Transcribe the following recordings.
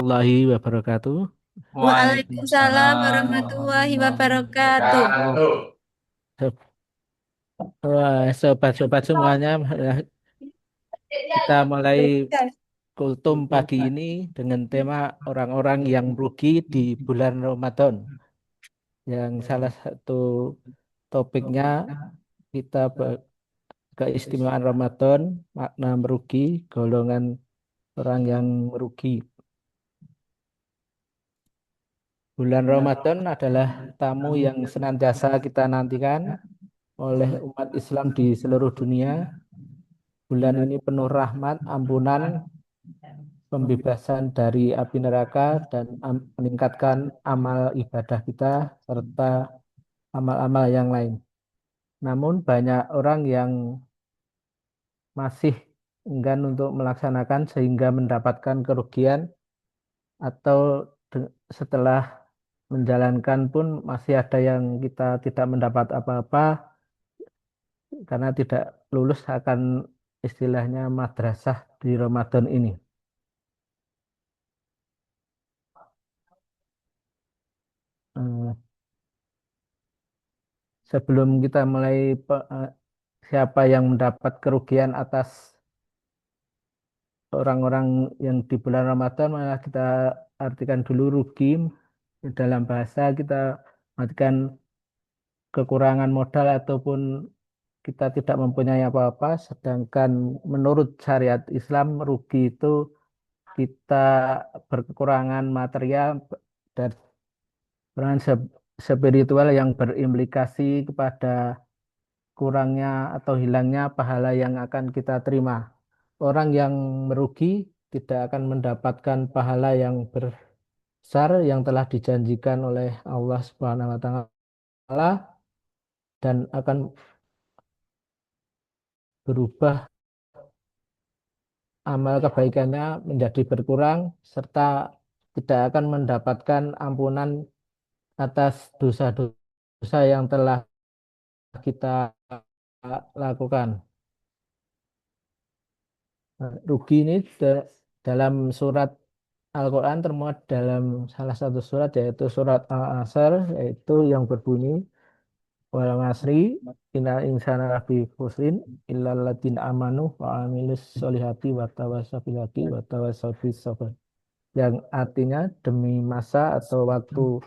warahmatullahi wabarakatuh. Waalaikumsalam Waalaikumsalam warahmatullahi warahmatullahi wabarakatuh. wabarakatuh. Wah, sobat-sobat semuanya, kita mulai kultum pagi ini dengan tema orang-orang yang merugi di bulan Ramadan. Yang salah satu topiknya kita keistimewaan Ramadan, makna merugi, golongan orang yang merugi. Bulan Ramadan adalah tamu yang senantiasa kita nantikan oleh umat Islam di seluruh dunia. Bulan ini penuh rahmat, ampunan, pembebasan dari api neraka, dan meningkatkan amal ibadah kita serta amal-amal yang lain. Namun banyak orang yang masih enggan untuk melaksanakan sehingga mendapatkan kerugian atau setelah menjalankan pun masih ada yang kita tidak mendapat apa-apa karena tidak lulus akan istilahnya madrasah di Ramadan ini. Eh, Sebelum kita mulai siapa yang mendapat kerugian atas orang-orang yang di bulan Ramadan, malah kita artikan dulu rugi. Dalam bahasa kita artikan kekurangan modal ataupun kita tidak mempunyai apa-apa, sedangkan menurut syariat Islam rugi itu kita berkekurangan material dan kekurangan spiritual yang berimplikasi kepada kurangnya atau hilangnya pahala yang akan kita terima. Orang yang merugi tidak akan mendapatkan pahala yang besar yang telah dijanjikan oleh Allah Subhanahu wa taala dan akan berubah amal kebaikannya menjadi berkurang serta tidak akan mendapatkan ampunan atas dosa-dosa yang telah kita lakukan. Rugi ini dalam surat Al-Quran termuat dalam salah satu surat yaitu surat Al-Asr yaitu yang berbunyi wal asri innal insana lafi khusrin illal ladzina amanu wa amilus solihati wa tawassaw bil haqqi wa tawassaw bis sabr. Yang artinya demi masa atau waktu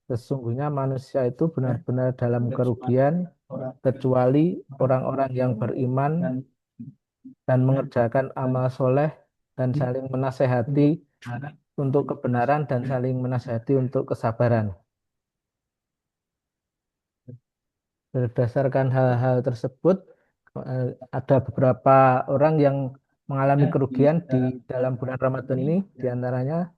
sesungguhnya manusia itu benar-benar dalam kerugian kecuali orang-orang yang beriman dan mengerjakan amal soleh dan saling menasehati untuk kebenaran dan saling menasehati untuk kesabaran. Berdasarkan hal-hal tersebut, ada beberapa orang yang mengalami kerugian di dalam bulan Ramadan ini, diantaranya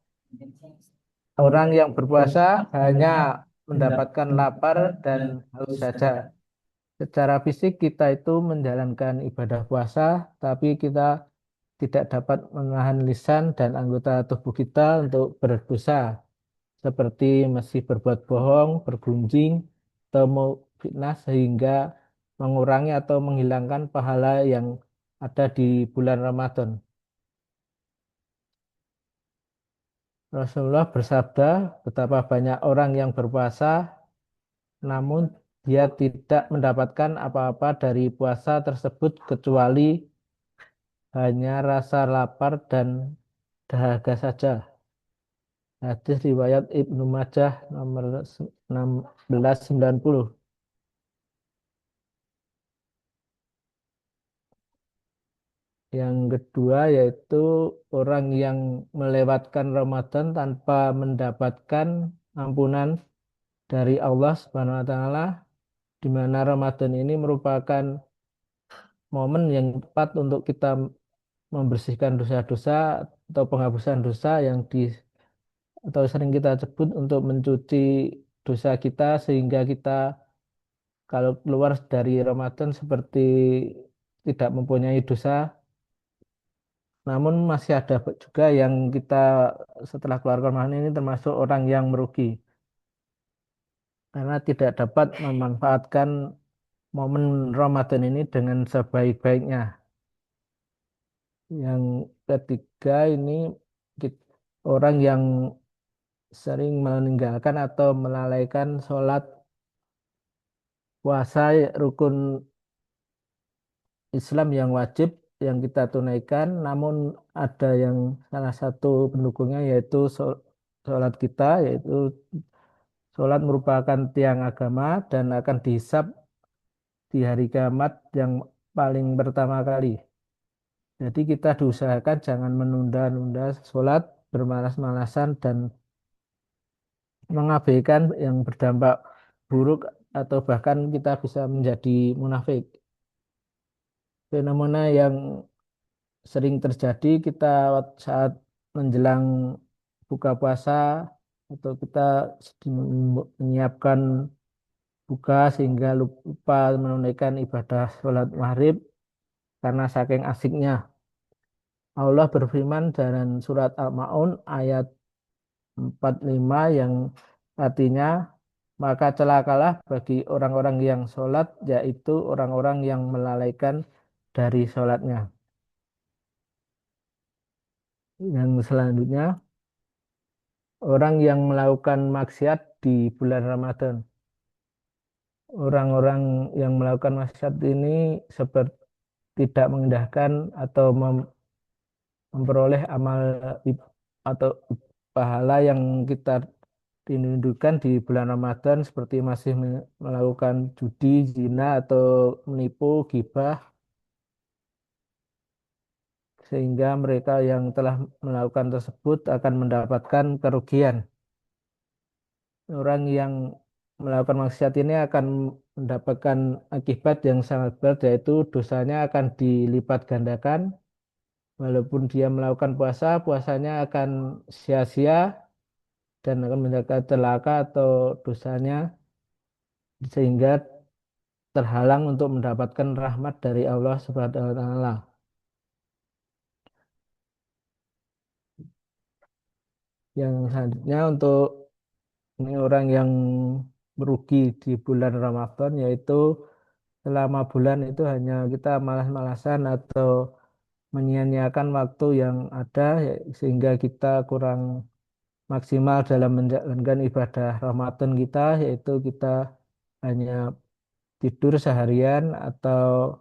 orang yang berpuasa hanya mendapatkan lapar dan haus saja. Secara fisik kita itu menjalankan ibadah puasa, tapi kita tidak dapat menahan lisan dan anggota tubuh kita untuk berdosa, seperti masih berbuat bohong, bergunjing, atau mau fitnah sehingga mengurangi atau menghilangkan pahala yang ada di bulan Ramadan. Rasulullah bersabda, betapa banyak orang yang berpuasa, namun dia tidak mendapatkan apa-apa dari puasa tersebut kecuali hanya rasa lapar dan dahaga saja. Hadis riwayat Ibnu Majah nomor 1690. Yang kedua yaitu orang yang melewatkan Ramadan tanpa mendapatkan ampunan dari Allah Subhanahu wa taala, di mana Ramadan ini merupakan momen yang tepat untuk kita membersihkan dosa-dosa atau penghapusan dosa yang atau sering kita sebut untuk mencuci dosa kita sehingga kita kalau keluar dari Ramadan seperti tidak mempunyai dosa. Namun masih ada juga yang kita setelah keluar Ramadan ini termasuk orang yang merugi karena tidak dapat memanfaatkan momen Ramadan ini dengan sebaik-baiknya. Yang ketiga ini orang yang sering meninggalkan atau melalaikan sholat puasa rukun Islam yang wajib yang kita tunaikan, namun ada yang salah satu pendukungnya yaitu sholat kita, yaitu sholat merupakan tiang agama dan akan dihisab di hari kiamat yang paling pertama kali. Jadi kita diusahakan jangan menunda-nunda sholat, bermalas-malasan dan mengabaikan yang berdampak buruk atau bahkan kita bisa menjadi munafik. Fenomena yang sering terjadi kita saat menjelang buka puasa atau kita sedang menyiapkan buka sehingga lupa menunaikan ibadah sholat maghrib karena saking asiknya. Allah berfirman dalam surat Al-Ma'un ayat 45 yang artinya maka celakalah bagi orang-orang yang sholat yaitu orang-orang yang melalaikan dari sholatnya. Yang selanjutnya orang yang melakukan maksiat di bulan Ramadan. Orang-orang yang melakukan maksiat ini seperti tidak mengindahkan atau memperoleh amal atau pahala yang kita rindukan di bulan Ramadan seperti masih melakukan judi, zina atau menipu, ghibah sehingga mereka yang telah melakukan tersebut akan mendapatkan kerugian. Orang yang melakukan maksiat ini akan mendapatkan akibat yang sangat berat yaitu dosanya akan dilipat gandakan. Walaupun dia melakukan puasa, puasanya akan sia-sia dan akan mendapat celaka atau dosanya sehingga terhalang untuk mendapatkan rahmat dari Allah Subhanahu wa taala. Yang selanjutnya untuk ini orang yang merugi di bulan Ramadan yaitu selama bulan itu hanya kita malas-malasan atau menyia-nyiakan waktu yang ada sehingga kita kurang maksimal dalam menjalankan ibadah Ramadan kita yaitu kita hanya tidur seharian atau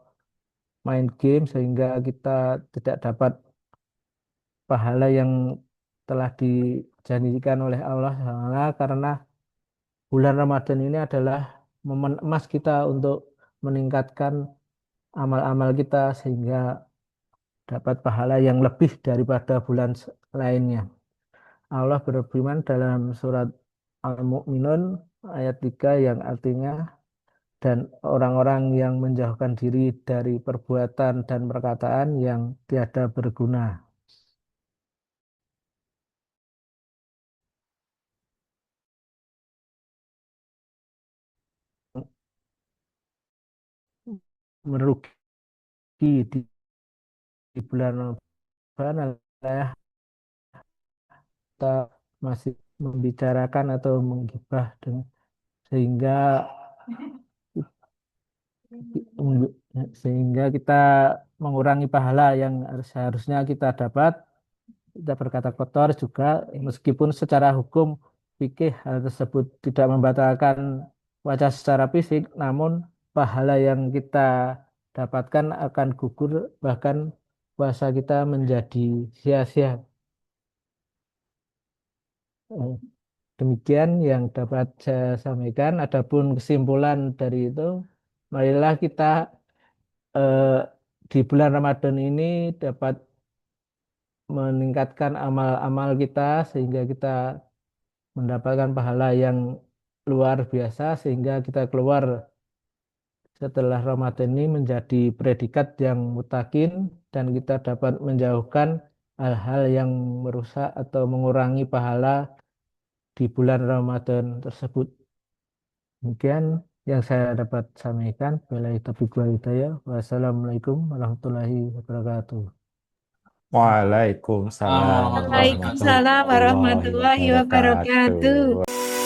main game sehingga kita tidak dapat pahala yang telah dijanjikan oleh Allah Taala karena bulan Ramadan ini adalah momen emas kita untuk meningkatkan amal-amal kita sehingga dapat pahala yang lebih daripada bulan lainnya. Allah berfirman dalam surat Al-Mu'minun ayat 3 yang artinya dan orang-orang yang menjauhkan diri dari perbuatan dan perkataan yang tiada berguna. Merugi di bulan Ramadan adalah kita masih membicarakan atau menggibah sehingga sehingga kita mengurangi pahala yang seharusnya kita dapat. Kita berkata kotor juga meskipun secara hukum fikih hal tersebut tidak membatalkan wajah secara fisik, namun pahala yang kita dapatkan akan gugur bahkan puasa kita menjadi sia-sia. Eh, Demikian yang dapat saya sampaikan. Adapun kesimpulan dari itu, marilah kita eh, di bulan Ramadan ini dapat meningkatkan amal-amal kita sehingga kita mendapatkan pahala yang luar biasa sehingga kita keluar setelah Ramadan ini menjadi predikat yang mutakin dan kita dapat menjauhkan hal-hal yang merusak atau mengurangi pahala di bulan Ramadan tersebut. Demikian yang saya dapat sampaikan. Wabillahi taufiq wal hidayah. Wassalamualaikum warahmatullahi wabarakatuh. Waalaikumsalam Waalaikumsalam warahmatullahi warahmatullahi wabarakatuh. wabarakatuh.